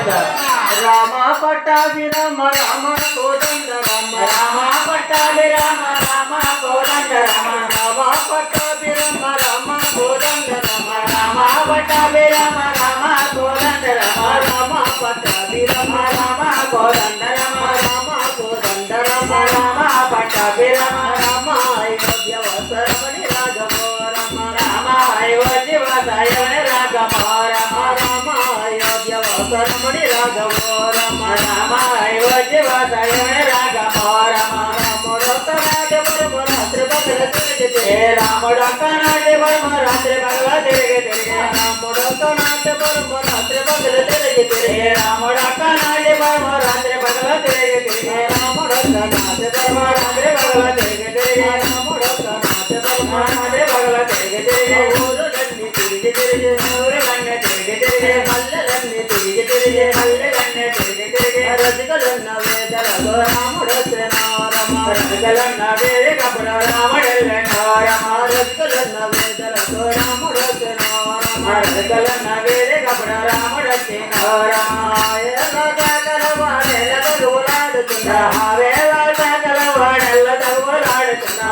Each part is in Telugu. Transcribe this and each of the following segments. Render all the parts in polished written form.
రామ పట్టాభిరామ రామ కోదండ రామ రామ పట్టాభిరామ రామ కోదండ రామ రామ పట్టాభిరామ రామ కోదండ రామ రామ పట్టాభిరామ రామ కోదండ రామ రామ పట్టాభిరామ రామ కోదండ రామ రామ కోదండ రామ రామ పట్టాభిరామ రామ అయోధ్య వసరమణి రాఘవో రామ రామ అయోధ్య వసయమణి రాఘవో రామ రామ అయోధ్య వసరమణి రాఘవో రామ రామ అయోధ్య వసయమణి రాఘవో రామ రాముడొక్కనాటి వరమ రాత్రి పగల తిరిగితే రాముడొక్కనాటి వరమ రాత్రి పగల తిరిగితే రాముడొక్కనాటి వరమ రాత్రి పగల తిరిగితే రాముడొక్కనాటి వరమ రాత్రి పగల తిరిగితే రాముడొక్కనాటి వరమ రాత్రి పగల తిరిగితే రాముడొక్కనాటి వరమ రాత్రి పగల తిరిగితే ఊరులన్నీ తిరిగి తిరిగి ఊరులన్నీ తిరిగి తిరిగి పల్లెలన్నీ తిరిగి తిరిగి పల్లెలన్నీ తిరిగి తిరిగి రజుకలున్న వేదలలో రాముడొచ్చెనో రమ రజుకలున్న వేదికప్పుడు రాముడెళ్ళెనో రమ రజుకలున్న వేదలతో రాముడొచ్చెనో రమ రజుకలున్న వేదికప్పుడు రాముడొచ్చెనో రమ ఏల సకల వాడెల తగులాడుతున్నా వేల సకల వాడెల తగులాడుతున్నా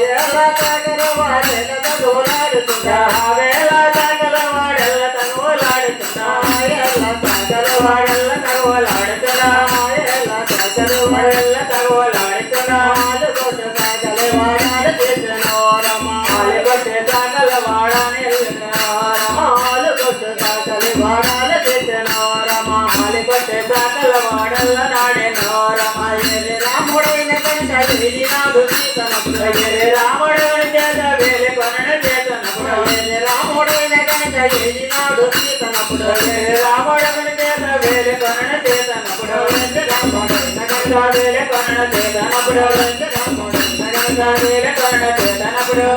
ఏల సకల వాడెల తగులాడుతున్నా వేల సకల వాడెల తగులాడుతున్నా ఏల సకల వాడెల తగులాడుతున్నా ఏల సకల వాడెల తగులాడుతున్నా ఆలుగొట్టు సకల వాడాలు చేసెనో రమ ఆలుగొట్టు సకల వాడాని ఆలుగొట్టు సకల వాడాలు చేసెనో రమ ఆలుగొట్టు సకల వాడల్ల నాడెనో రమ ఎరి రాముడైన కనుక విడినాడు సీతనప్పుడు ఎరి రాముడైన చేత వేలి కొనను చేతనప్పుడు ఎరి రాముడైన కనుక విడినాడు సీతనప్పుడు ఎరి రాముడైన చేత వేలి కొనను చేతనప్పుడు ఎరి రాముడైన కనుక వేలి కొనను చేతనప్పుడు ఎరి రాముడైన కనుక వేలి కొనను చేతనప్పుడు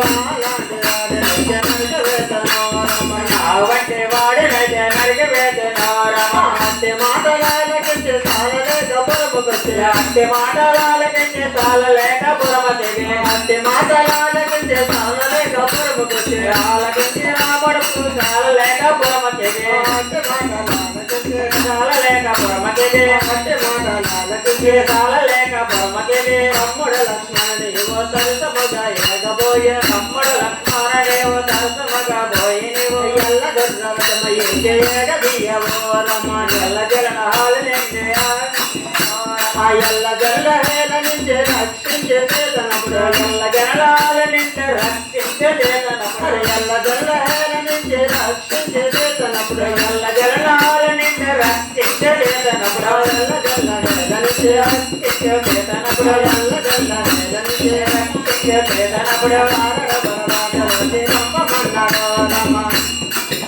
వంటి వాడి నరికి వేదనో రమ అంతే మాటలాలకించి సాలలేక పురముకొచ్చి అంతే మాటలాలకించి సాలలేక పురమతికి అంతే మాటలాలకించి సాలలేక పురముకొచ్చి ఆలకించి రాబడుకు సాలలేక పురమతికి అంతే మాటలాలకించి సాలలేక పురమతికి అంతే మాటలాలకించి సాలలేక పురమతికి తమ్ముడు లక్ష్మణుని ఓ తరసముగా ఎగబోయే తమ్ముడు లక్ష్మణుని ఓ తరసముగా పోయి నీవు ఎల్ల దొరకమయ్యేగబియ్యవో రమ ఎల్ల జలహాలు ఆ ఎల్ల జల్ల హేల నుంచి రక్షించే చేతనప్పుడు ఎల్ల జలాల నుంచి రక్షించే చేతనప్పుడు ఎల్ల జల్ల హేల నుంచి రక్షించే చేతనప్పుడు ఎల్ల జలాల నుంచి రక్షించే చేతనప్పుడు ఎల్ల జల్ల హేల నుంచి రక్షించే చేతనప్పుడు ఎల్ల జల్ల హేల నుంచి రక్షించే చేతనప్పుడు పంపమన్నాడో రమ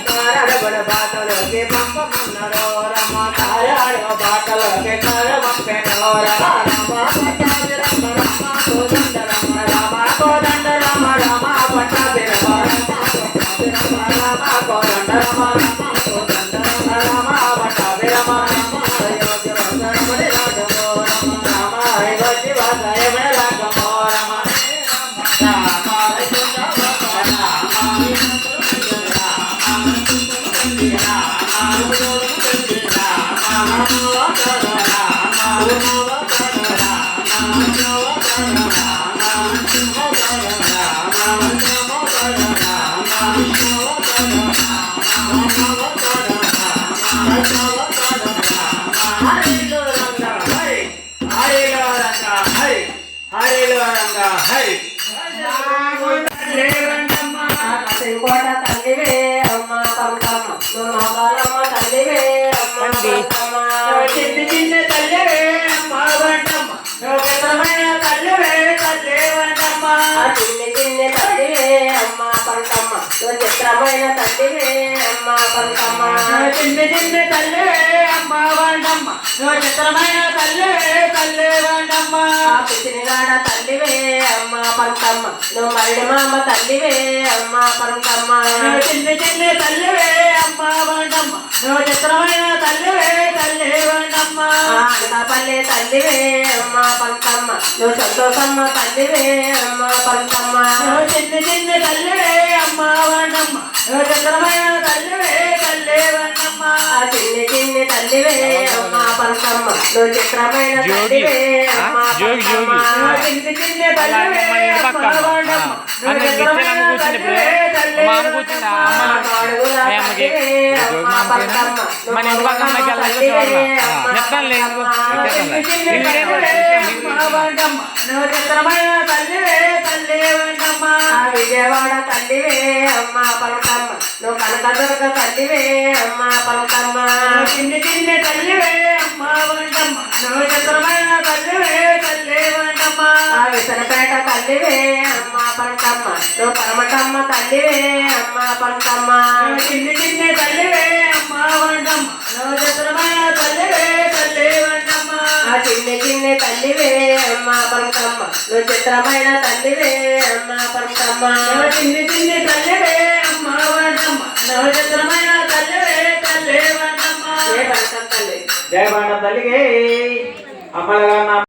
కారడబడ బాటలోకి పంపమన్నాడో రమ కారాడో బాటలోకి కారమంపెనో రమ పట్టాభిరామ రామ కోదండ రామ రామ కోదండ రామ రామ పట్టాభిరామ రామ కోదండ రామ రామ కోదండ రామ రామ పట్టాభిరామ రామ అయోధ్య వసరమణి రాఘవో రమ రామ అయోధ్య వసరమణి రాఘవో రమ కోట తల్లివే అమ్మ పంకమ్మ నోగాలమ్మ తల్లివే అమ్మ చిన్న చిన్న తల్లివే అమ్మ వంటమ్మ నోగతమైన తల్లివే తల్లి వంటమ్మ చిన్న చిన్న తల్లివే అమ్మ పంకమ్మ చిత్రమైన తల్లివే అమ్మ పంకమ్మ చిన్న చిన్న తల్లివే అమ్మ వంటమ్మ చిత్రమైన తల్లివే తల్లి వంటమ్మ పిచ్చినిగాడ తల్లివే అమ్మ పంకమ్మ నువ్వు మరడి మామ తల్లివే అమ్మ పంకమ్మ చిన్న చిన్న తల్లివే అమ్మ వంటమ్మ నువ్వు చిత్రమైన తల్లివే తల్లి వంటమ్మ అనకాపల్లి తల్లివే అమ్మ పంకమ్మ నువ్వు సంతోషమ్మ తల్లివే అమ్మ పంకమ్మ నువ్వు చిన్న చిన్న తల్లివే అమ్మ వంటమ్మ నువ్వు చిత్రమైన తల్లివే తల్లి వంటమ్మ చిన్న చిన్న తల్లి తల్లివే అమ్మ పరకమ్మ నువ్వు చిత్రమైన తల్లివే అమ్మ పరకమ్మ చిన్ని చిన్ని తల్లివే అమ్మ వాడమ్మ నువ్వు చిత్రమైన తల్లివే తల్లి అమ్మ పరకమ్మ మన ఇంటి పక్కన తల్లివే నువ్వు చిత్రమైన తల్లివే తల్లి వెంకమ్మ విజయవాడ తల్లివే అమ్మ పరకమ్మ నువ్వు కనకదుర్గ తల్లివే అమ్మ పరకమ్మ చిన్ని చిన్ని తల్లివే అమ్మ వెంకమ్మ నువ్వు చిత్రమైన తల్లివే తల్లి వెంకమ్మ విసనపేట తల్లివే అమ్మ పరకమ్మ నువ్వు పరమటమ్మ తల్లివే అమ్మ పరకమ్మ చిన్ని చిన్ని తల్లివే అమ్మ వెంకమ్మ నువ్వు చిత్రమైన తల్లివే తల్లి వెంకమ్మ చిన్ని చిన్ని తల్లివే అమ్మ పరకమ్మ నువ్వు చిత్రమైన తల్లివే అమ్మ పరకమ్మ చిన్ని చిన్ని తల్లివే అమ్మ వెంకమ్మ నువ్వు చిత్రమైన తల్లివే తల్లి వెంకమ్మ జయ పరకమ్మ తల్లి జయ బండ తల్లికి అమ్మల